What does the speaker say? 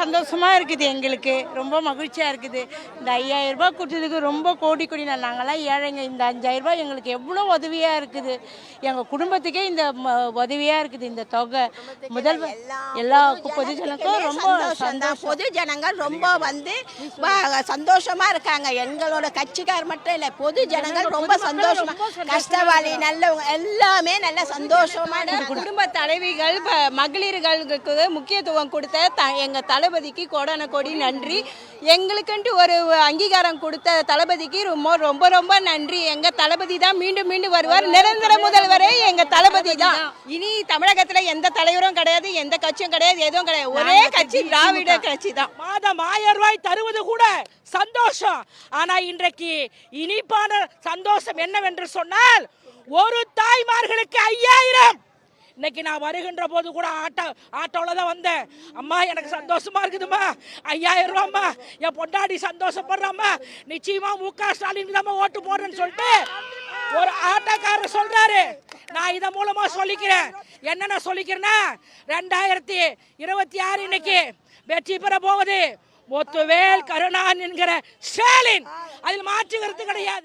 சந்தோஷமாக இருக்குது, எங்களுக்கு ரொம்ப மகிழ்ச்சியாக இருக்குது. இந்த 5000 ரூபாய் கொடுத்ததுக்கு ரொம்ப கோடி கோடி நாங்களாம் ஏழைங்க. இந்த 5000 ரூபாய் எங்களுக்கு எவ்வளோ உதவியாக இருக்குது. எங்கள் குடும்பத்துக்கே இந்த உதவியாக இருக்குது இந்த தொகை. முதல்வர் எல்லா பொது ஜனங்களும் ரொம்ப சந்தோஷம். பொது ஜனங்கள் ரொம்ப சந்தோஷமா இருக்காங்க. எங்களோட கட்சிக்கார் மட்டும் இல்லை, பொது ஜனங்கள் ரொம்ப சந்தோஷமா, கஷ்டவாளி நல்லவங்க எல்லாமே நல்ல சந்தோஷமா. குடும்ப தலைவிகள் மகளிர்களுக்கு முக்கியத்துவம் கொடுத்த எங்க தளபதிக்கு கோடான கோடி நன்றி. எங்களுக்குன்ட்டு ஒரு அங்கீகாரம் கொடுத்த தளபதிக்கு ரொம்ப ரொம்ப ரொம்ப நன்றி. எங்க தளபதி தான் மீண்டும் மீண்டும் வருவார். நிரந்தர முதல்வரே எங்க தளபதி தான். இனி தமிழகத்துல எந்த தலைவரும் கிடையாது, எந்த கட்சியும் கிடையாது, எதுவும் கிடையாது. ஒரே கட்சி திராவிட கட்சி தான். மாதம் 1000 ரூபாய் தருவது கூட சந்தோஷம். ஆனா இன்றைக்கு இனிப்பான சந்தோஷம் என்னவென்று சொன்னால், ஒரு தாய்மார்களுக்கு 5000. இன்னைக்கு நான் வருகின்ற போது கூட ஆட்டோவில் தான் வந்தேன். அம்மா எனக்கு சந்தோஷமா இருக்குதும்மா, 5000 ரூபாம்மா, என் பொண்டாடி சந்தோஷப்படுறாம்மா, நிச்சயமா MK ஸ்டாலின் தான் ஓட்டு போடுறேன்னு சொல்லிட்டு ஒரு ஆட்டோக்காரர் சொல்றாரு. நான் இதன் மூலமா சொல்லிக்கிறேன், என்னென்ன சொல்லிக்கிறேன்னா, 2026 இன்னைக்கு வெற்றி பெற போவது முத்துவேல் கருணாநிதி என்கிற ஸ்டாலின். அதில் மாற்று கருத்து கிடையாது.